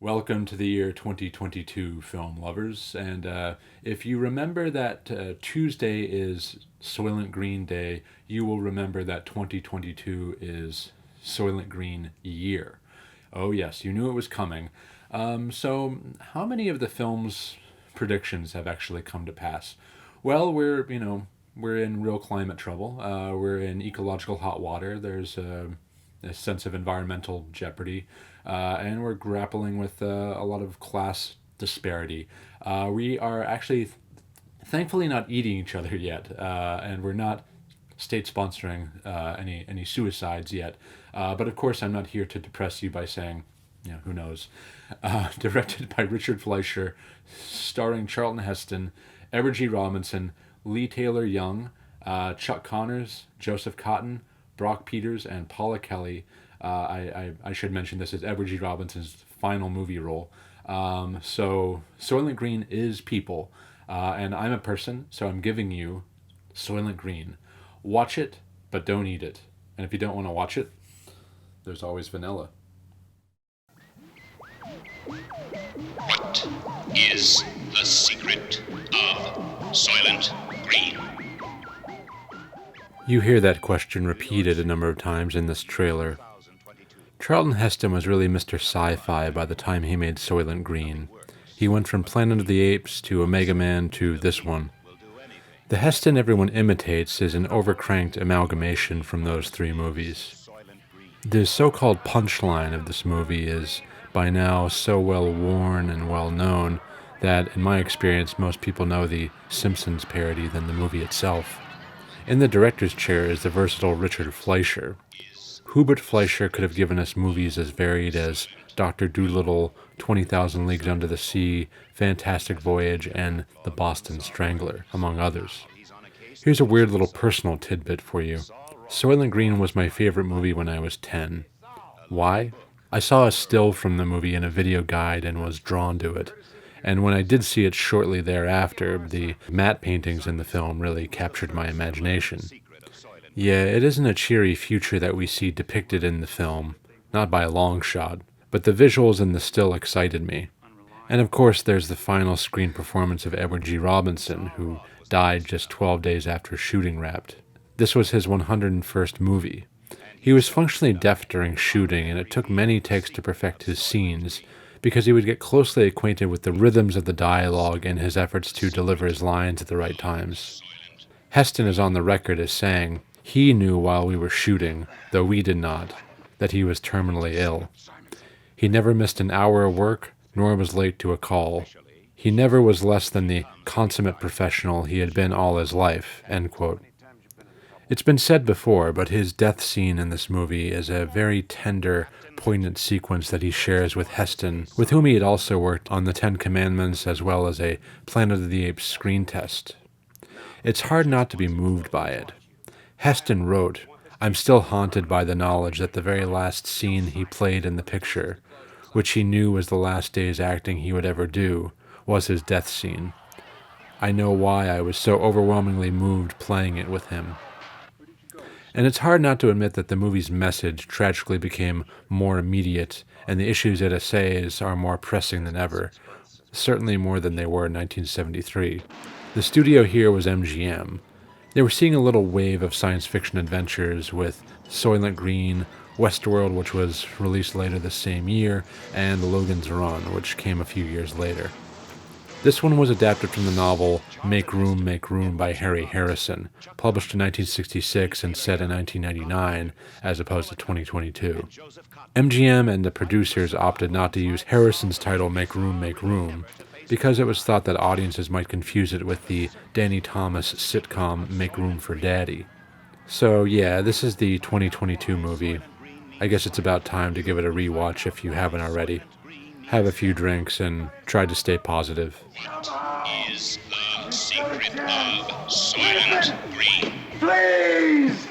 Welcome to the year 2022, film lovers. And if you remember that Tuesday is Soylent Green Day, you will remember that 2022 is Soylent Green Year. Oh, yes, you knew it was coming. So, how many of the film's predictions have actually come to pass? Well, we're in real climate trouble. We're in ecological hot water. There's a sense of environmental jeopardy, and we're grappling with a lot of class disparity. We are actually, thankfully, not eating each other yet, and we're not state sponsoring any suicides yet. But of course, I'm not here to depress you by saying, who knows. Directed by Richard Fleischer, starring Charlton Heston, Edward G. Robinson, Lee Taylor Young, Chuck Connors, Joseph Cotten, Brock Peters, and Paula Kelly. I should mention this is Edward G. Robinson's final movie role. So Soylent Green is people, and I'm a person, so I'm giving you Soylent Green. Watch it, but don't eat it. And if you don't want to watch it, there's always vanilla. What is the secret of Soylent Green? You hear that question repeated a number of times in this trailer. Charlton Heston was really Mr. Sci-Fi by the time he made Soylent Green. He went from Planet of the Apes to Omega Man to this one. The Heston everyone imitates is an overcranked amalgamation from those three movies. The so-called punchline of this movie is by now so well worn and well known that, in my experience, most people know the Simpsons parody than the movie itself. In the director's chair is the versatile Richard Fleischer. Who but Fleischer could have given us movies as varied as Dr. Dolittle, 20,000 Leagues Under the Sea, Fantastic Voyage, and The Boston Strangler, among others. Here's a weird little personal tidbit for you. Soylent Green was my favorite movie when I was 10. Why? I saw a still from the movie in a video guide and was drawn to it. And when I did see it shortly thereafter, the matte paintings in the film really captured my imagination. Yeah, it isn't a cheery future that we see depicted in the film, not by a long shot, but the visuals in the still excited me. And of course there's the final screen performance of Edward G. Robinson, who died just 12 days after shooting wrapped. This was his 101st movie. He was functionally deaf during shooting, and it took many takes to perfect his scenes, because he would get closely acquainted with the rhythms of the dialogue in his efforts to deliver his lines at the right times. Heston is on the record as saying, he knew while we were shooting, though we did not, that he was terminally ill. He never missed an hour of work, nor was late to a call. He never was less than the consummate professional he had been all his life, end quote. It's been said before, but his death scene in this movie is a very tender, poignant sequence that he shares with Heston, with whom he had also worked on the Ten Commandments as well as a Planet of the Apes screen test. It's hard not to be moved by it. Heston wrote, "I'm still haunted by the knowledge that the very last scene he played in the picture, which he knew was the last day's acting he would ever do, was his death scene. I know why I was so overwhelmingly moved playing it with him." And it's hard not to admit that the movie's message tragically became more immediate, and the issues it essays are more pressing than ever, certainly more than they were in 1973. The studio here was MGM. They were seeing a little wave of science fiction adventures with Soylent Green, Westworld, which was released later the same year, and Logan's Run, which came a few years later. This one was adapted from the novel Make Room by Harry Harrison, published in 1966 and set in 1999, as opposed to 2022. MGM and the producers opted not to use Harrison's title Make Room, because it was thought that audiences might confuse it with the Danny Thomas sitcom Make Room for Daddy. So yeah, this is the 2022 movie. I guess it's about time to give it a rewatch if you haven't already. Have a few drinks and try to stay positive. What is the secret of Soylent Green? Please!